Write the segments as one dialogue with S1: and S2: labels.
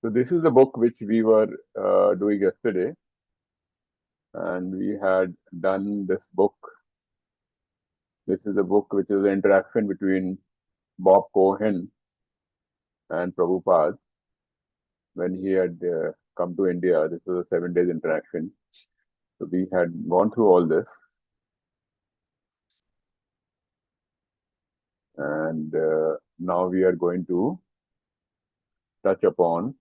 S1: So this is the book which we were doing yesterday, and we had done this book. This is a book which is an interaction between Bob Cohen and Prabhupada when he had come to India. This was a 7 days interaction. So we had gone through all this, and now we are going to touch upon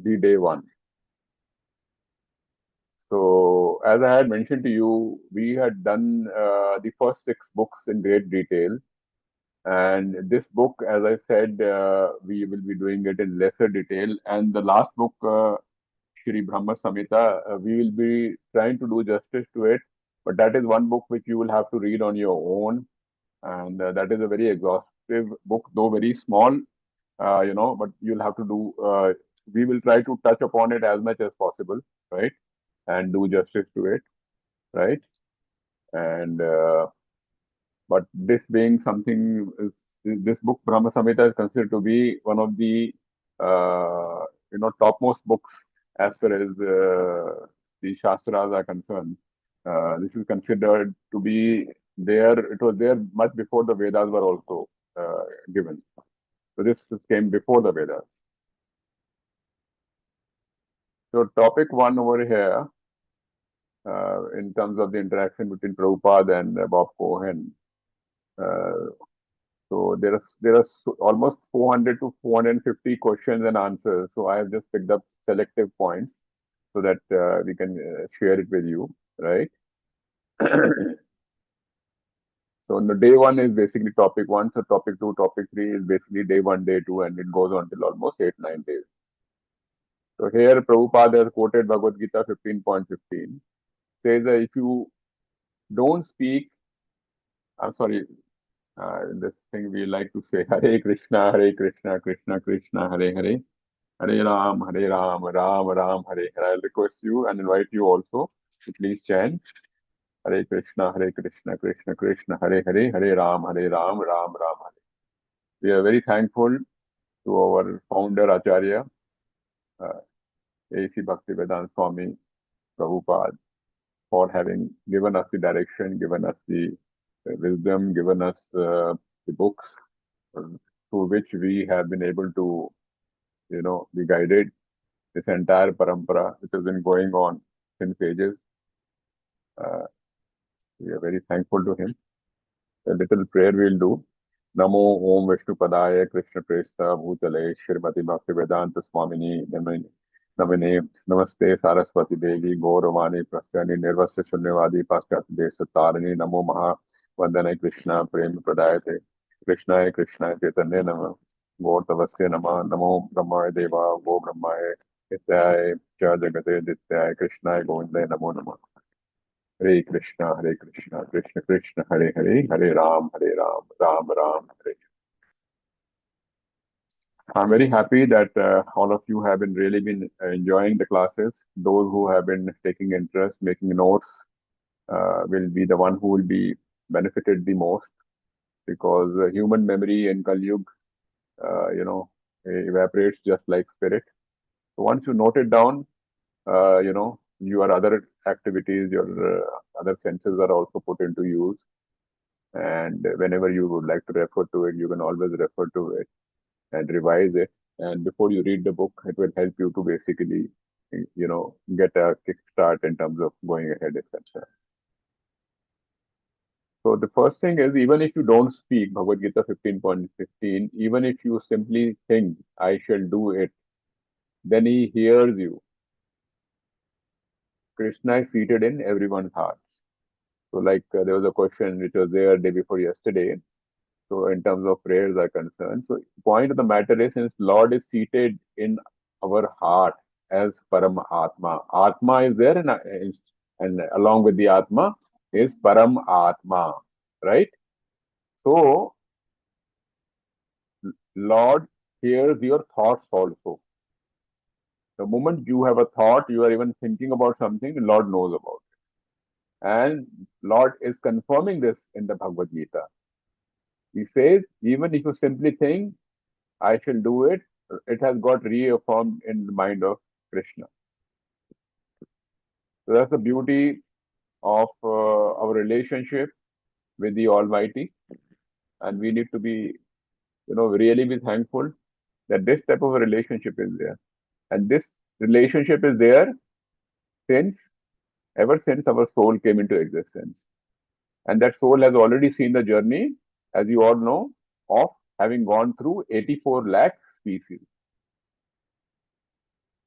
S1: the day one. So as I had mentioned to you, we had done the first 6 books in great detail. And this book, as I said, we will be doing it in lesser detail. And the last book, Shri Brahma Samhita, we will be trying to do justice to it. But that is one book which you will have to read on your own. And that is a very exhaustive book, though very small, but you'll have to do, we will try to touch upon it as much as possible, right? And do justice to it, right? And but this being something, this book Brahma Samhita is considered to be one of the topmost books as far as the Shastras are concerned. This is considered to be there. It was there much before the Vedas were also given. So this came before the Vedas. So topic 1 over here, in terms of the interaction between Prabhupada and Bob Cohen. So there are almost 400 to 450 questions and answers. So I have just picked up selective points so that we can share it with you, right? So the day 1 is basically topic 1. So topic 2, topic 3 is basically day 1, day 2, and it goes on till almost 8-9 days. So here Prabhupada has quoted Bhagavad Gita 15.15. Says that if you don't speak, I'm sorry, this thing we like to say, Hare Krishna, Krishna Krishna, Hare Hare, Hare Ram, Ram Ram, Hare Hare. I'll request you and invite you also to please chant Hare Krishna, Krishna Krishna, Hare Hare, Hare Ram, Ram Ram, Hare. We are very thankful to our founder Acharya, A.C. Bhaktivedanta Swami Prabhupada, for having given us the direction, given us the wisdom, given us the books through which we have been able to, be guided. This entire parampara, which has been going on since ages. We are very thankful to him. A little prayer we'll do. Namo Om Vishnu Padaya Krishna Prestha Bhutale Shrimati Bhaktivedanta Swamini Namine Namaste Saraswati Devi Gauravani Prastyani Nirvasya Shunyavadi Paschat Desa Tarini Namo Maha Vandana Krishna Prem Pradayate Krishna Chaitanya Nama Gaurtavasya Nama Namo Brahmaya Deva Go Brahmaya Nityaya Cha Jagate Dityaya Krishna Govindaya Namo Nama. Hare Krishna, Krishna Krishna, Hare Hare, Hare Ram, Ram Ram, Hare. I'm very happy that all of you have really been enjoying the classes. Those who have been taking interest, making notes, will be the one who will be benefited the most, because human memory in Kali Yuga, evaporates just like spirit. So once you note it down, your other activities, your other senses are also put into use. And whenever you would like to refer to it, you can always refer to it and revise it. And before you read the book, it will help you to basically, get a kickstart in terms of going ahead, etc. So the first thing is, even if you don't speak, Bhagavad Gita 15.15, even if you simply think, I shall do it, then he hears you. Krishna is seated in everyone's heart. So like there was a question which was there day before yesterday. So in terms of prayers are concerned, so point of the matter is, since Lord is seated in our heart as Param Atma, Atma is there, and along with the Atma is Param Atma, right? So Lord hears your thoughts also. The moment you have a thought, you are even thinking about something, the Lord knows about it. And Lord is confirming this in the Bhagavad Gita. He says, even if you simply think, I shall do it, it has got reaffirmed in the mind of Krishna. So that's the beauty of our relationship with the Almighty. And we need to be, really be thankful that this type of a relationship is there. And this relationship is there since, ever since our soul came into existence. And that soul has already seen the journey, as you all know, of having gone through 84 lakh species.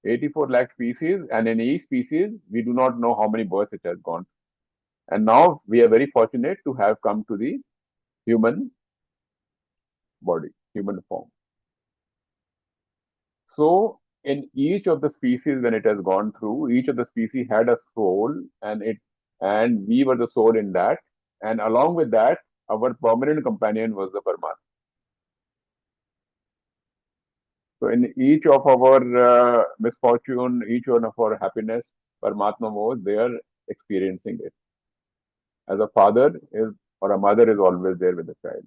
S1: 84 lakh species, and in each species, we do not know how many births it has gone. And now we are very fortunate to have come to the human body, human form. So, in each of the species, when it has gone through, each of the species had a soul, and we were the soul in that. And along with that, our permanent companion was the Paramatma. So, in each of our misfortune, each one of our happiness, Paramatma was there experiencing it. As a father is or a mother is always there with the child.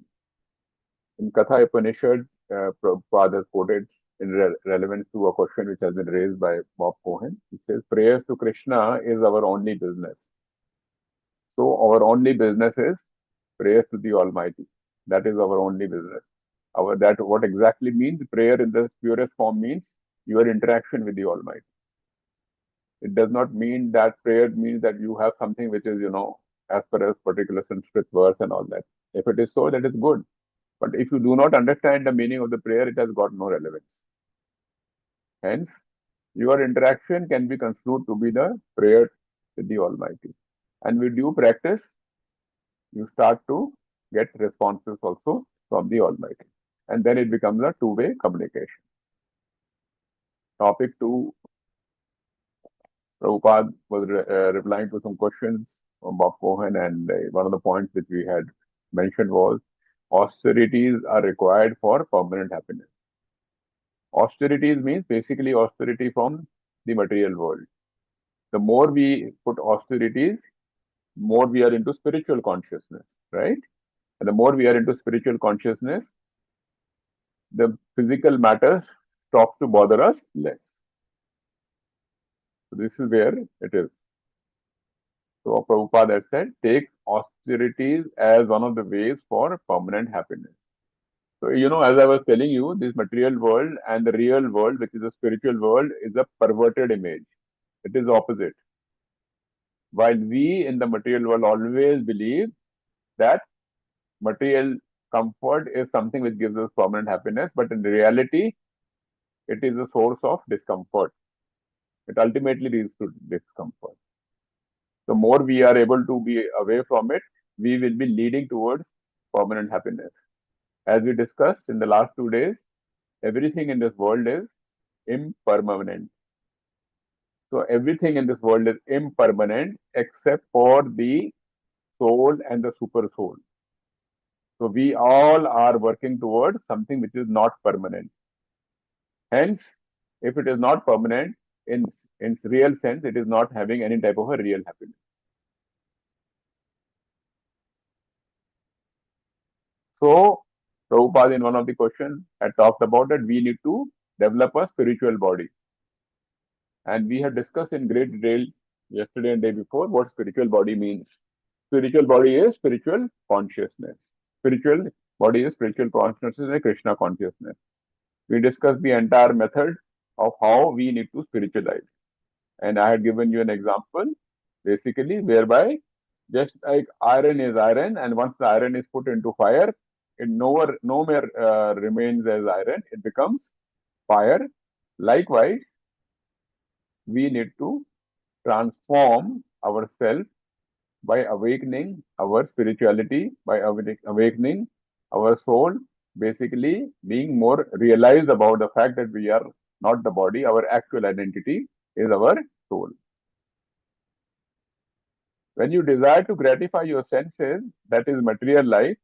S1: In Katha Upanishad, Prabhupada has quoted in relevance to a question which has been raised by Bob Cohen. He says, prayers to Krishna is our only business. So our only business is prayers to the Almighty. That is our only business. What exactly means prayer in the purest form means your interaction with the Almighty. It does not mean that prayer means that you have something which is, as per a particular Sanskrit verse and all that. If it is so, that is good. But if you do not understand the meaning of the prayer, it has got no relevance. Hence, your interaction can be construed to be the prayer with the Almighty. And with due practice, you start to get responses also from the Almighty. And then it becomes a two-way communication. Topic 2, Prabhupada was replying to some questions from Bob Cohen, and one of the points which we had mentioned was austerities are required for permanent happiness. Austerities means basically austerity from the material world. The more we put austerities, more we are into spiritual consciousness, right? And the more we are into spiritual consciousness, the physical matter stops to bother us less. So this is where it is. So Prabhupada has said, take austerities as one of the ways for permanent happiness. So, as I was telling you, this material world and the real world, which is the spiritual world, is a perverted image. It is opposite. While we in the material world always believe that material comfort is something which gives us permanent happiness, but in reality, it is a source of discomfort. It ultimately leads to discomfort. The more we are able to be away from it, we will be leading towards permanent happiness. As we discussed in the last 2 days, everything in this world is impermanent. So everything in this world is impermanent except for the soul and the super soul. So we all are working towards something which is not permanent. Hence, if it is not permanent, in real sense, it is not having any type of a real happiness. So, Prabhupada in one of the questions had talked about that we need to develop a spiritual body. And we have discussed in great detail yesterday and day before what spiritual body means. Spiritual body is spiritual consciousness. Spiritual body is spiritual consciousness and Krishna consciousness. We discussed the entire method of how we need to spiritualize. And I had given you an example, basically, whereby just like iron is iron, and once the iron is put into fire, it no more remains as iron, it becomes fire. Likewise, we need to transform ourselves by awakening our spirituality, by awakening our soul, basically being more realized about the fact that we are not the body, our actual identity is our soul. When you desire to gratify your senses, that is material life.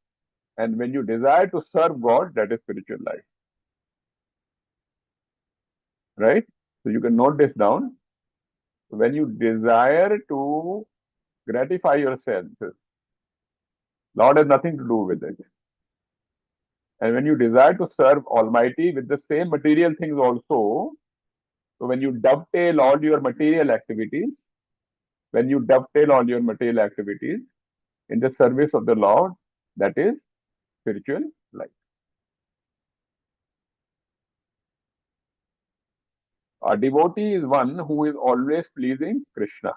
S1: And when you desire to serve God, that is spiritual life. Right? So you can note this down. When you desire to gratify your senses, Lord has nothing to do with it. And when you desire to serve Almighty with the same material things also, so when you dovetail all your material activities, when you dovetail all your material activities in the service of the Lord, that is spiritual life. A devotee is one who is always pleasing Krishna.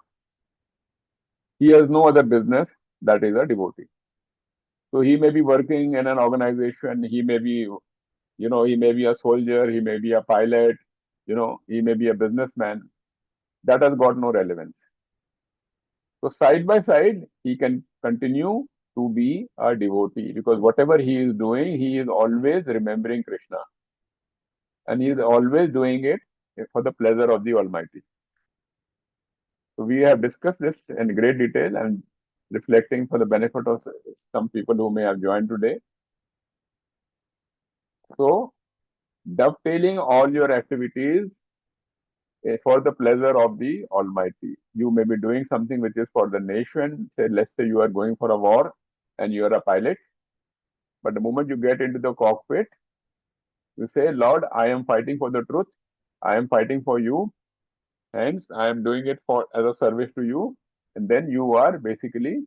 S1: He has no other business. That is a devotee. So he may be working in an organization. He may be, he may be a soldier. He may be a pilot. He may be a businessman. That has got no relevance. So side by side, he can continue to be a devotee because whatever he is doing, he is always remembering Krishna, and he is always doing it for the pleasure of the Almighty. So we have discussed this in great detail and reflecting for the benefit of some people who may have joined today. So dovetailing all your activities for the pleasure of the Almighty. You may be doing something which is for the nation. Say, let's say you are going for a war and you are a pilot. But the moment you get into the cockpit, you say, Lord, I am fighting for the truth. I am fighting for you. Hence, I am doing it for as a service to you. And then you are basically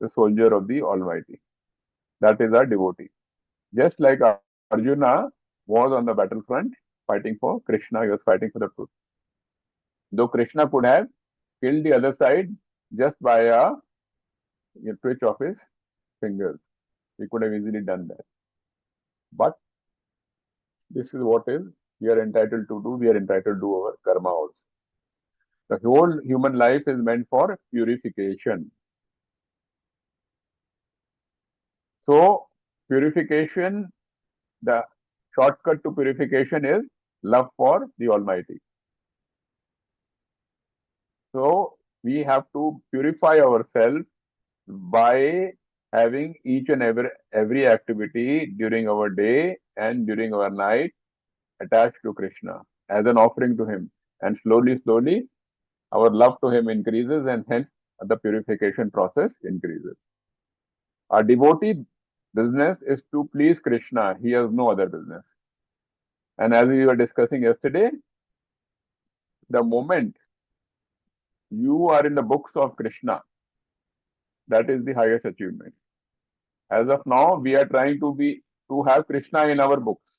S1: the soldier of the Almighty. That is our devotee. Just like Arjuna was on the battlefront fighting for Krishna, he was fighting for the truth. Though Krishna could have killed the other side just by a twitch of his fingers. He could have easily done that. But this is what is we are entitled to do. We are entitled to do our karma also. The whole human life is meant for purification. So, purification, the shortcut to purification is love for the Almighty. So, we have to purify ourselves by having each and every activity during our day and during our night attached to Krishna as an offering to him. And slowly, slowly, our love to him increases and hence the purification process increases. Our devotee business is to please Krishna. He has no other business. And as we were discussing yesterday, the moment you are in the books of Krishna, that is the highest achievement. As of now, we are trying to have Krishna in our books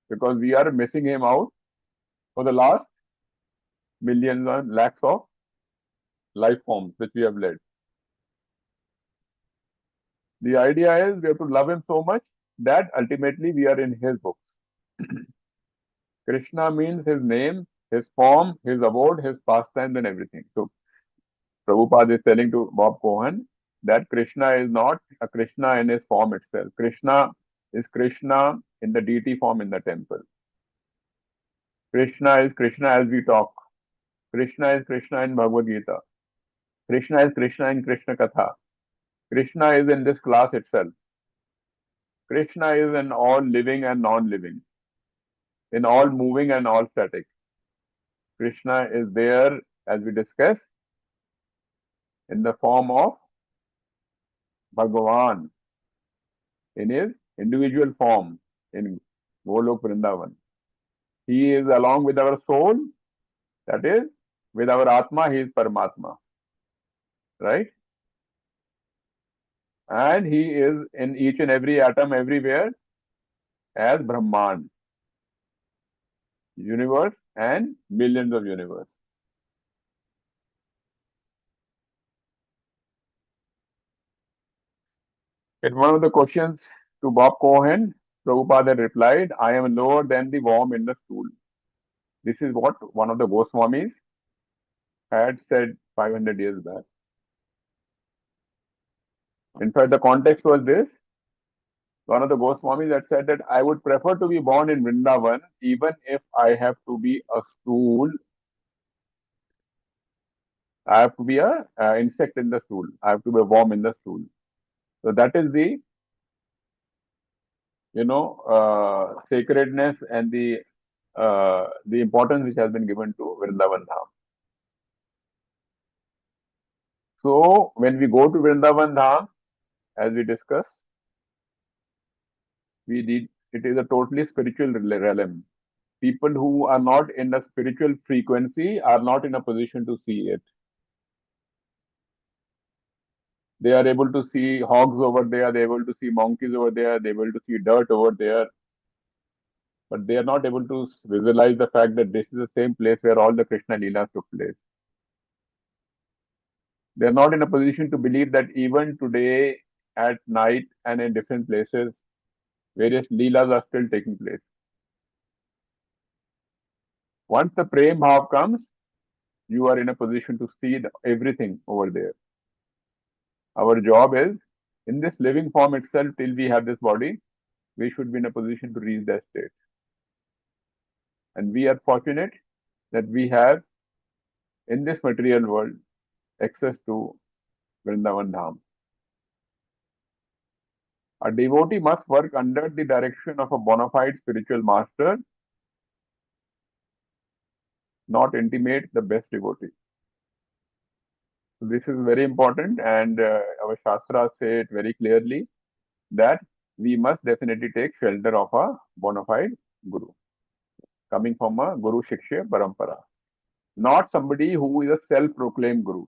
S1: because we are missing him out for the last millions and lakhs of life forms which we have led. The idea is we have to love him so much that ultimately we are in his books. Krishna means his name, his form, his abode, his pastimes and everything. So Prabhupada is telling to Bob Cohen that Krishna is not a Krishna in his form itself. Krishna is Krishna in the deity form in the temple. Krishna is Krishna as we talk. Krishna is Krishna in Bhagavad Gita. Krishna is Krishna in Krishna Katha. Krishna is in this class itself. Krishna is in all living and non-living, in all moving and all static. Krishna is there, as we discussed, in the form of Bhagavan, in his individual form in Golok Vrindavan. He is along with our soul, that is, with our Atma, he is Paramatma. Right? And he is in each and every atom everywhere as Brahman, universe and millions of universe. In one of the questions to Bob Cohen, Prabhupada replied, I am lower than the worm in the stool. This is what one of the Goswamis had said 500 years back. In fact, the context was this. One of the Goswamis had said that I would prefer to be born in Vrindavan even if I have to be a stool. I have to be a insect in the stool. I have to be a worm in the stool. So that is the sacredness and the importance which has been given to Vrindavan Dham. So when we go to Vrindavan Dham, as we discussed, It is a totally spiritual realm. People who are not in a spiritual frequency are not in a position to see it. They are able to see hogs over there, they're able to see monkeys over there, they're able to see dirt over there, but they are not able to visualize the fact that this is the same place where all the Krishna Leelas took place. They are not in a position to believe that even today at night and in different places, various Leelas are still taking place. Once the Prem Bhav comes, you are in a position to see everything over there. Our job is, in this living form itself, till we have this body, we should be in a position to reach that state. And we are fortunate that we have, in this material world, access to Vrindavan Dham. A devotee must work under the direction of a bona fide spiritual master, not intimate the best devotee. So this is very important, and our Shastras say it very clearly that we must definitely take shelter of a bona fide Guru, coming from a Guru Shiksha Parampara. Not somebody who is a self-proclaimed Guru.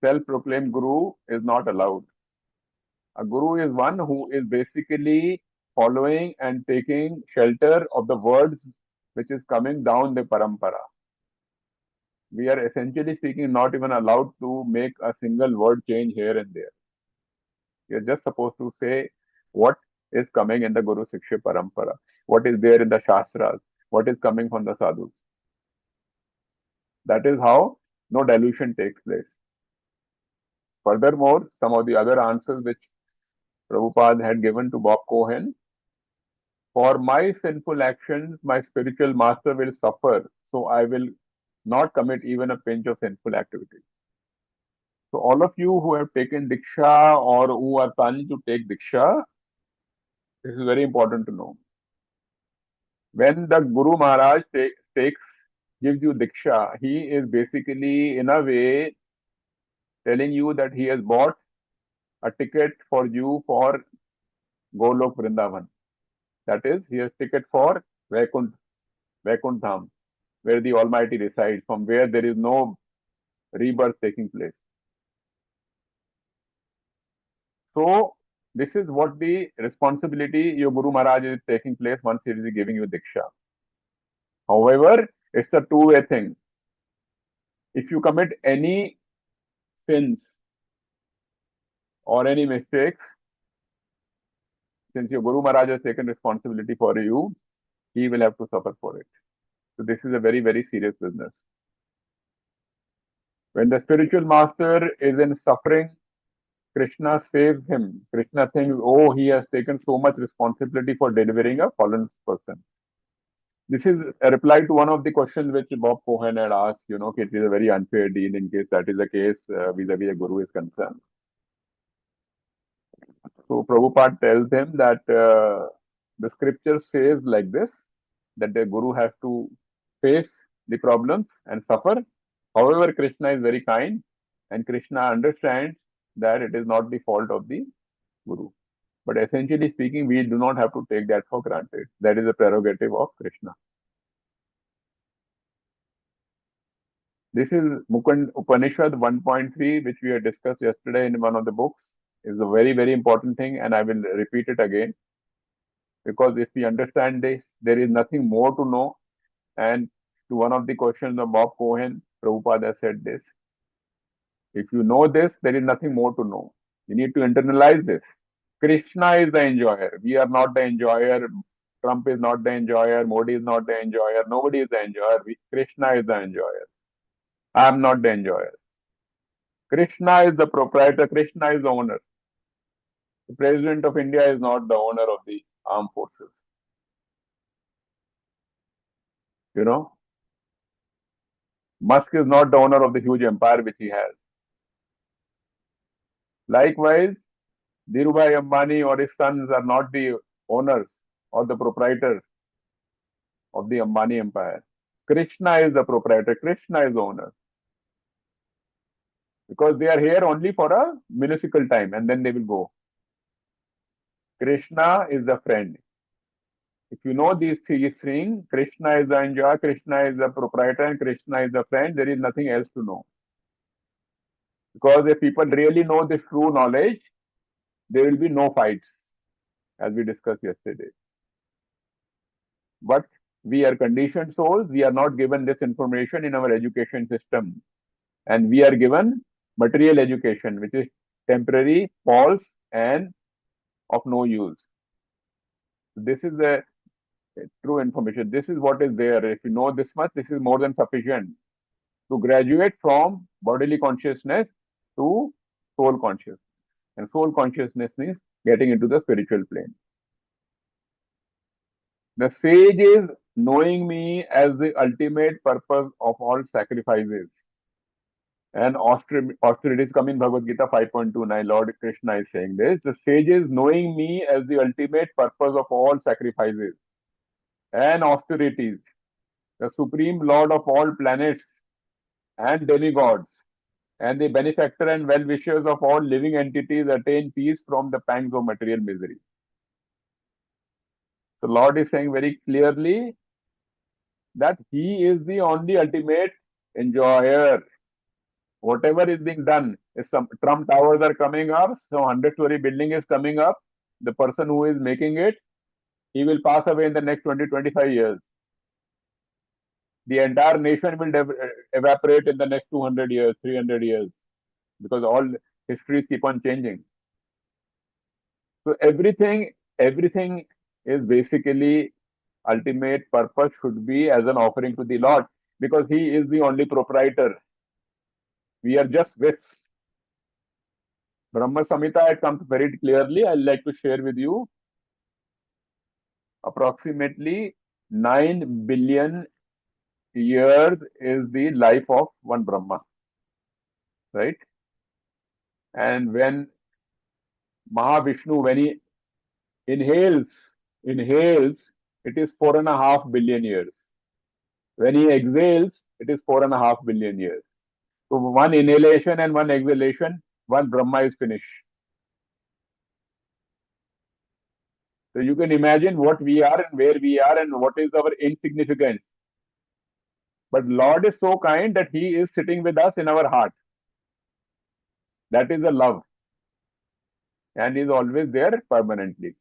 S1: Self-proclaimed Guru is not allowed. A Guru is one who is basically following and taking shelter of the words which is coming down the Parampara. We are essentially speaking not even allowed to make a single word change here and there. We are just supposed to say what is coming in the Guru Shiksha Parampara, what is there in the Shastras, what is coming from the Sadhus. That is how no dilution takes place. Furthermore, some of the other answers which Prabhupada had given to Bob Cohen, for my sinful actions, my spiritual master will suffer, so I will not commit even a pinch of sinful activity. So all of you who have taken Diksha or who are planning to take Diksha, this is very important to know. When the Guru Maharaj gives you Diksha, he is basically in a way telling you that he has bought a ticket for you for Golok Vrindavan. That is, he has ticket for Vaikunt Dham, where the Almighty resides, from where there is no rebirth taking place. So, this is what the responsibility your Guru Maharaj is taking place once he is giving you Diksha. However, it's a two-way thing. If you commit any sins or any mistakes, since your Guru Maharaj has taken responsibility for you, he will have to suffer for it. So, this is a very, very serious business. When the spiritual master is in suffering, Krishna saves him. Krishna thinks, oh, he has taken so much responsibility for delivering a fallen person. This is a reply to one of the questions which Bob Cohen had asked, it is a very unfair deal in case that is the case vis-a-vis a Guru is concerned. So Prabhupada tells him that the scripture says like this, that the Guru has to face the problems and suffer. However, Krishna is very kind and Krishna understands that it is not the fault of the Guru. But essentially speaking, we do not have to take that for granted. That is a prerogative of Krishna. This is Mukund Upanishad 1.3, which we had discussed yesterday in one of the books. Is a very, very important thing, and I will repeat it again. Because if we understand this, there is nothing more to know. And to one of the questions of Bob Cohen, Prabhupada said this. If you know this, there is nothing more to know. You need to internalize this. Krishna is the enjoyer. We are not the enjoyer. Trump is not the enjoyer. Modi is not the enjoyer. Nobody is the enjoyer. Krishna is the enjoyer. I am not the enjoyer. Krishna is the proprietor. Krishna is the owner. The President of India is not the owner of the armed forces. Musk is not the owner of the huge empire which he has. Likewise, Dhirubhai Ambani or his sons are not the owners or the proprietors of the Ambani empire. Krishna is the proprietor. Krishna is the owner. Because they are here only for a minuscule time and then they will go. Krishna is the friend. If you know these three things, Krishna is the enjoyer, Krishna is the proprietor, and Krishna is the friend, there is nothing else to know. Because if people really know this true knowledge, there will be no fights, as we discussed yesterday. But we are conditioned souls, we are not given this information in our education system. And we are given material education, which is temporary, false, and of no use. This is the true information. This is what is there. If you know this much, this is more than sufficient to graduate from bodily consciousness to soul consciousness. And soul consciousness means getting into the spiritual plane. The sage is knowing me as the ultimate purpose of all sacrifices. And austerity is coming in Bhagavad Gita 5.29. Lord Krishna is saying this. The sage is knowing me as the ultimate purpose of all sacrifices and austerities, the supreme lord of all planets and demigods, and the benefactor and well-wishers of all living entities attain peace from the pangs of material misery. So Lord is saying very clearly that He is the only ultimate enjoyer. Whatever is being done, if some Trump towers are coming up, some 100-story building is coming up, the person who is making it, he will pass away in the next 20-25 years. The entire nation will evaporate in the next 200 years, 300 years, because all histories keep on changing. So everything is basically ultimate purpose should be as an offering to the Lord, because He is the only proprietor. We are just whips. Brahma Samhita, it comes very clearly. I'd like to share with you. Approximately 9 billion years is the life of one Brahma, right? And when Mahavishnu, when he inhales, it is 4.5 billion years. When he exhales, it is 4.5 billion years. So one inhalation and one exhalation, one Brahma is finished. So you can imagine what we are and where we are and what is our insignificance. But Lord is so kind that He is sitting with us in our heart. That is the love. And He is always there permanently.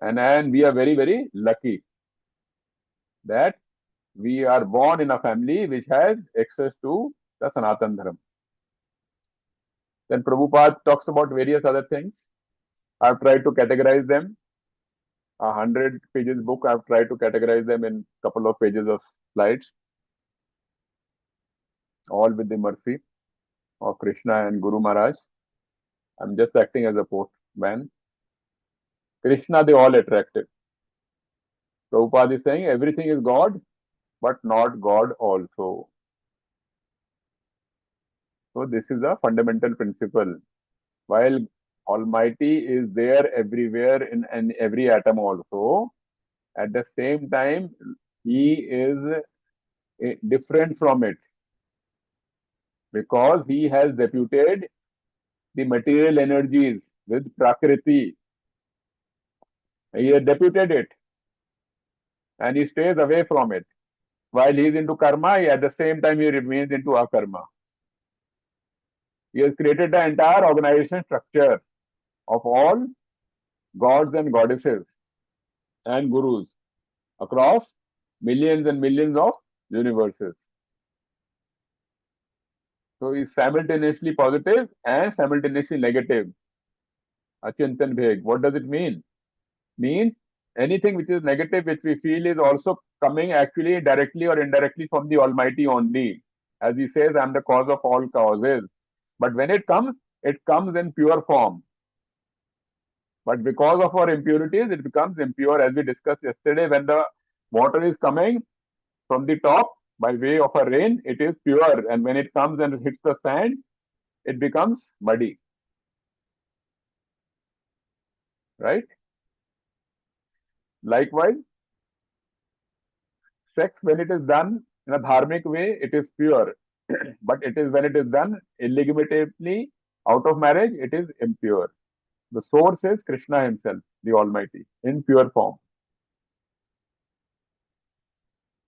S1: And we are very, very lucky that we are born in a family which has access to the Sanatan Dharma. Then Prabhupada talks about various other things. I've tried to categorize them. 100 pages book, I've tried to categorize them in a couple of pages of slides, all with the mercy of Krishna and Guru Maharaj. I'm just acting as a postman. Krishna, the all attractive. Prabhupada is saying everything is God, but not God also. So this is a fundamental principle. While Almighty is there everywhere in every atom also, at the same time, He is different from it, because He has deputed the material energies with Prakriti. He has deputed it and He stays away from it. While He is into karma, at the same time He remains into akarma. He has created the entire organization structure of all gods and goddesses and gurus across millions and millions of universes. So He is simultaneously positive and simultaneously negative. Achintan Bheg. What does it mean? Means anything which is negative, which we feel is also coming actually directly or indirectly from the Almighty only. As He says, I am the cause of all causes. But when it comes in pure form. But because of our impurities, it becomes impure. As we discussed yesterday, when the water is coming from the top by way of a rain, it is pure. And when it comes and hits the sand, it becomes muddy. Right? Likewise, sex, when it is done in a dharmic way, it is pure. But it is when it is done illegitimately out of marriage, it is impure. The source is Krishna himself, the Almighty, in pure form.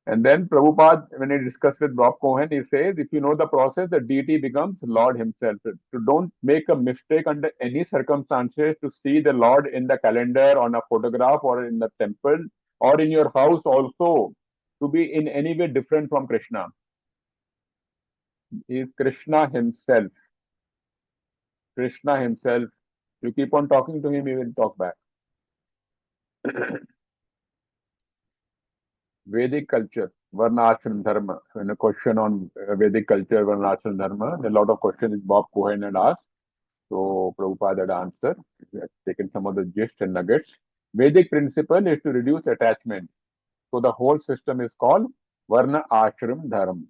S1: And then Prabhupada, when he discussed with Bob Cohen, he says, if you know the process, the deity becomes Lord himself. So don't make a mistake under any circumstances to see the Lord in the calendar, on a photograph, or in the temple, or in your house also, to be in any way different from Krishna. He is Krishna himself. Krishna himself. You keep on talking to him, he will talk back. Vedic culture, Varna Ashram Dharma. When a question on Vedic culture, Varna Ashram Dharma, a lot of questions Bob Cohen had asked. So Prabhupada had answered. We have taken some of the gist and nuggets. Vedic principle is to reduce attachment. So the whole system is called Varna Ashram Dharma.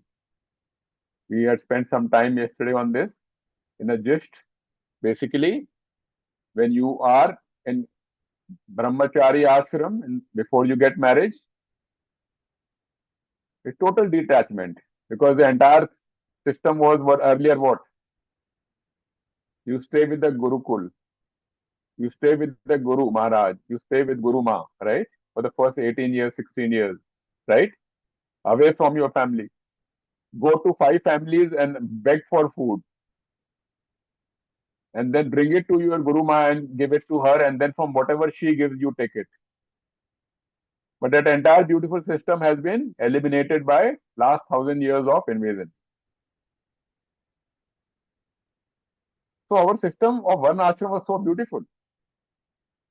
S1: We had spent some time yesterday on this in a gist. Basically, when you are in Brahmachari Ashram and before you get married, it's total detachment because the entire system was what earlier what? You stay with the Gurukul, you stay with the Guru Maharaj, you stay with Guru Ma, right? For the first 18 years, 16 years, right? Away from your family. Go to 5 families and beg for food. And then bring it to your Guru Ma and give it to her, and then from whatever she gives, you take it. But that entire beautiful system has been eliminated by last 1,000 years of invasion. So our system of one ashram was so beautiful.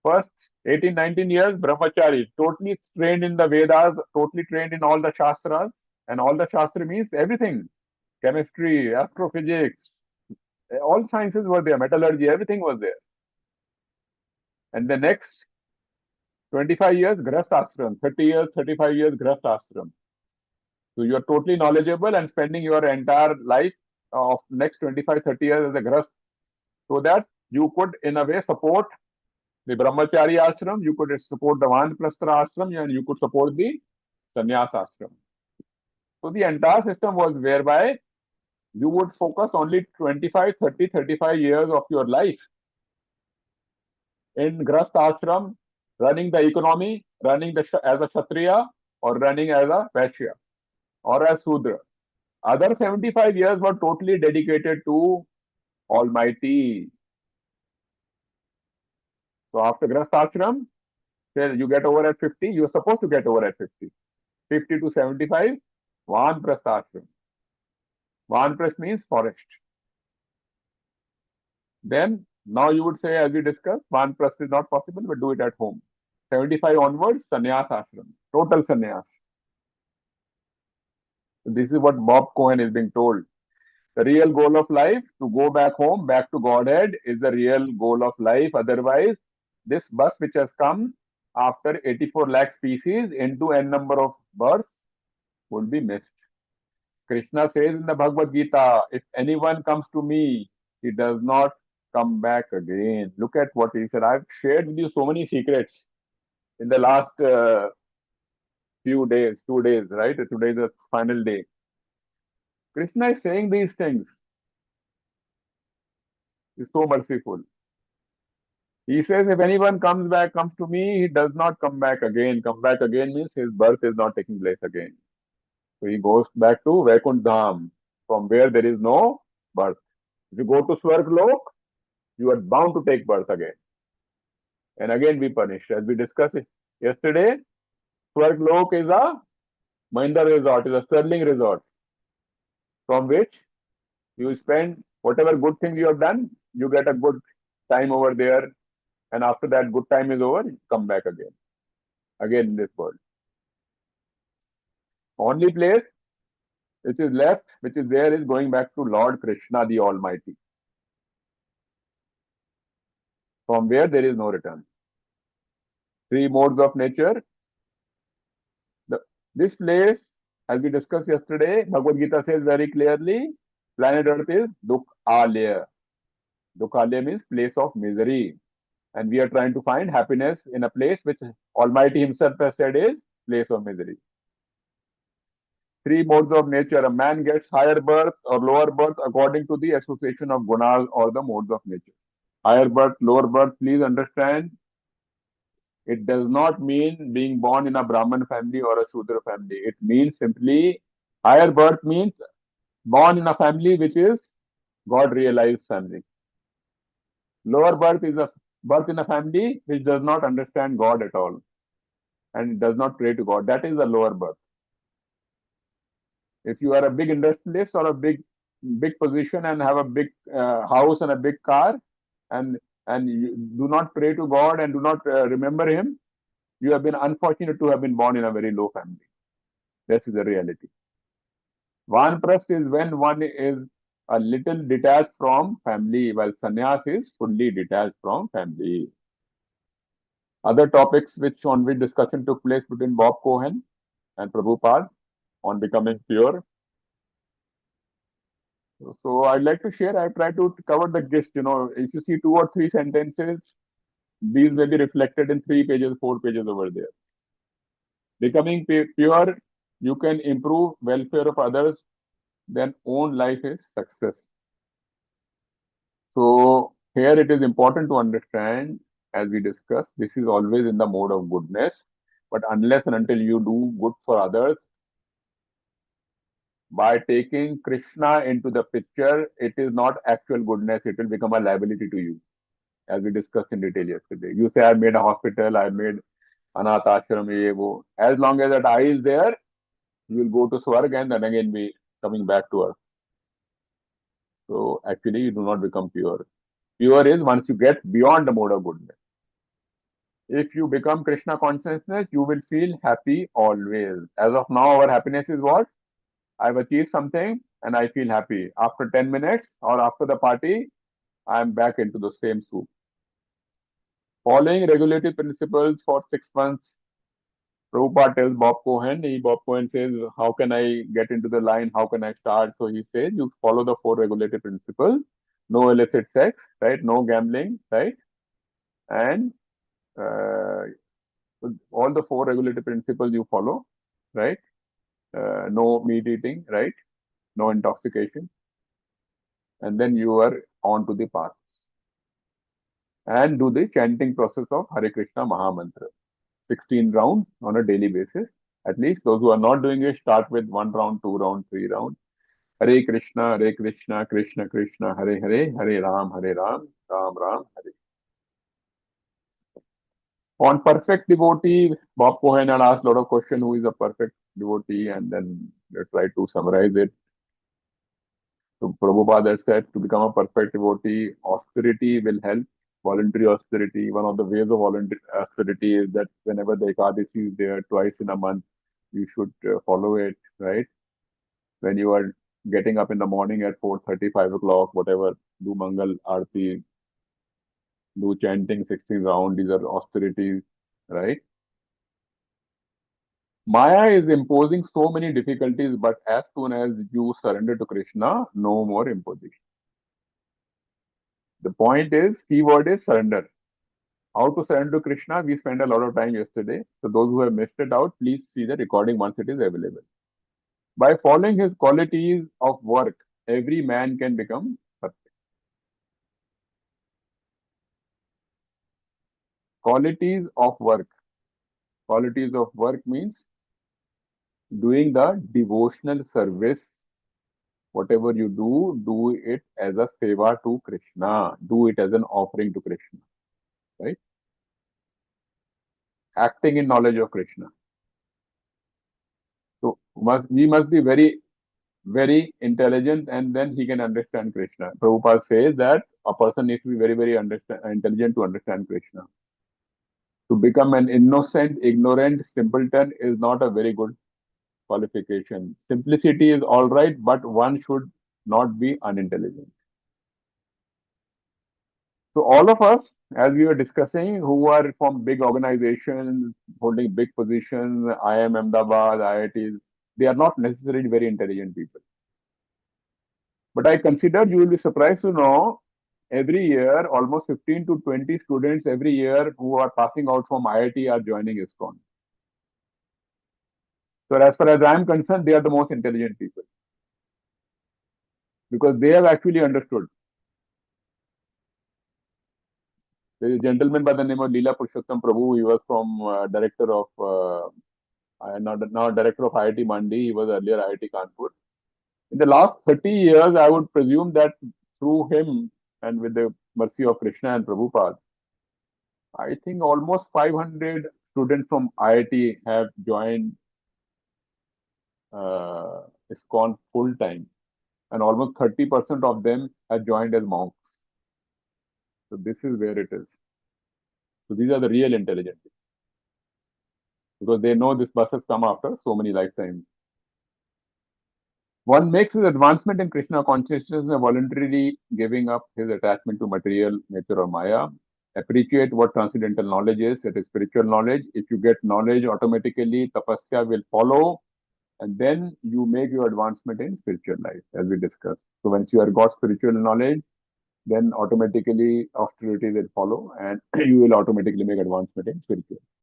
S1: First 18, 19 years, brahmachari, totally trained in the Vedas, totally trained in all the Shastras. And all the Shastra means everything. Chemistry, astrophysics, all sciences were there, metallurgy, everything was there. And the next 25 years, Grahast Ashram, 30 years, 35 years, Grahast Ashram. So you are totally knowledgeable and spending your entire life of next 25, 30 years as a Grahast, so that you could, in a way, support the Brahmachari ashram, you could support the Vanprasthra ashram, and you could support the Sannyas ashram. So the entire system was whereby you would focus only 25, 30, 35 years of your life in Grahast ashram, running the economy, running as a Kshatriya, or running as a Vaishya, or as Sudra. Other 75 years were totally dedicated to Almighty. So after Grahast ashram, say you get over at 50, you're supposed to get over at 50. 50 to 75, Vanprastha ashram. Vanprastha means forest. Then, now you would say, as we discussed, Vanprastha is not possible, but do it at home. 75 onwards, Sannyas ashram. Total sannyas. So this is what Bob Cohen is being told. The real goal of life, to go back home, back to Godhead, is the real goal of life. Otherwise, this bus which has come after 84 lakh species into n number of births would be missed. Krishna says in the Bhagavad Gita, if anyone comes to me, he does not come back again. Look at what he said. I've shared with you so many secrets in the last few days, 2 days, right? Today is the final day. Krishna is saying these things. He's so merciful. He says, if anyone comes to me, he does not come back again. Come back again means his birth is not taking place again. So he goes back to Vaikunt Dham, from where there is no birth. If you go to Swarglok, you are bound to take birth again. And again be punished. As we discussed yesterday, Swarglok is a Mahindra resort, is a sterling resort, from which you spend whatever good things you have done, you get a good time over there. And after that good time is over, you come back again. Again in this world. Only place which is left, which is there, is going back to Lord Krishna, the Almighty, from where there is no return. 3 modes of nature. This place, as we discussed yesterday, Bhagavad Gita says very clearly, planet Earth is Dukhalaya. Dukhalaya means place of misery. And we are trying to find happiness in a place which Almighty himself has said is place of misery. Three modes of nature. A man gets higher birth or lower birth according to the association of gunas or the modes of nature. Higher birth, lower birth, please understand, it does not mean being born in a Brahman family or a Shudra family. It means simply higher birth means born in a family which is God realized family. Lower birth is a birth in a family which does not understand God at all and does not pray to God. That is the lower birth. If you are a big industrialist or a big position and have a big house and a big car, and you do not pray to God and do not remember Him, you have been unfortunate to have been born in a very low family. That is the reality. Vanprasth is when one is a little detached from family, while sannyas is fully detached from family. Other topics on which discussion took place between Bob Cohen and Prabhupada on becoming pure. So I'd like to share, I try to cover the gist. If you see 2 or 3 sentences, these may be reflected in 3 pages, 4 pages over there. Becoming pure, you can improve welfare of others, then own life is success. So here it is important to understand, as we discussed, this is always in the mode of goodness. But unless and until you do good for others, by taking Krishna into the picture, it is not actual goodness, it will become a liability to you, as we discussed in detail yesterday. You say, I made a hospital, I made anath ashram, ye wo. As long as that I is there, you will go to Swarg and then again be coming back to earth. So actually, you do not become pure. Pure is once you get beyond the mode of goodness. If you become Krishna consciousness, you will feel happy always. As of now, our happiness is what? I've achieved something and I feel happy. After 10 minutes or after the party, I'm back into the same soup. Following regulative principles for 6 months, Prabhupada tells Bob Cohen, Bob Cohen says, how can I get into the line? How can I start? So he says, you follow the 4 regulative principles. No illicit sex, right? No gambling, right? And all the 4 regulative principles you follow, right? No meat eating, right? No intoxication. And then you are on to the path. And do the chanting process of Hare Krishna Maha Mantra. 16 rounds on a daily basis. At least those who are not doing it, start with 1 round, 2 rounds, 3 rounds. Hare Krishna, Krishna Krishna, Hare Hare, Hare Ram, Ram Ram, Hare. On perfect devotee, Bob Cohen had asked a lot of questions, who is a perfect devotee, and then they try to summarize it. So Prabhupada said, to become a perfect devotee, austerity will help. Voluntary austerity. One of the ways of voluntary austerity is that whenever the Ekadasi is there, twice in a month, you should follow it, right? When you are getting up in the morning at 4:30, 5 o'clock, whatever, do Mangal Aarti, do chanting 16 rounds, these are austerities, right? Maya is imposing so many difficulties, but as soon as you surrender to Krishna, no more imposition. The point is, keyword is surrender. How to surrender to Krishna, we spent a lot of time yesterday. So those who have missed it out, please see the recording once it is available. By following his qualities of work, every man can become perfect. Qualities of work. Qualities of work means doing the devotional service. Whatever you do it as a seva to Krishna. Do it as an offering to Krishna. Right? Acting in knowledge of Krishna. So we must be very intelligent, and then he can understand Krishna. Prabhupada says that a person needs to be very intelligent to understand Krishna. To become an innocent, ignorant simpleton is not a very good qualification. Simplicity is all right, but one should not be unintelligent. So all of us, as we were discussing, who are from big organizations, holding big positions, IIM Ahmedabad, IITs, they are not necessarily very intelligent people. But I consider, you will be surprised to know, every year, almost 15 to 20 students every year who are passing out from IIT are joining ISKCON. So as far as I am concerned, they are the most intelligent people because they have actually understood. There is a gentleman by the name of Leela Purushottam Prabhu. He was from director of now director of IIT Mandi. He was earlier IIT Kanpur. In the last 30 years, I would presume that through him and with the mercy of Krishna and Prabhupada, I think almost 500 students from IIT have joined ISKCON full time, and almost 30% of them have joined as monks. So this is where it is. So these are the real intelligent people because they know this bus has come after so many lifetimes. One makes his advancement in Krishna consciousness by voluntarily giving up his attachment to material nature or Maya. Appreciate what transcendental knowledge is. It is spiritual knowledge. If you get knowledge, automatically tapasya will follow, and then you make your advancement in spiritual life, as we discussed. So once you have got spiritual knowledge, then automatically austerity will follow, and you will automatically make advancement in spiritual.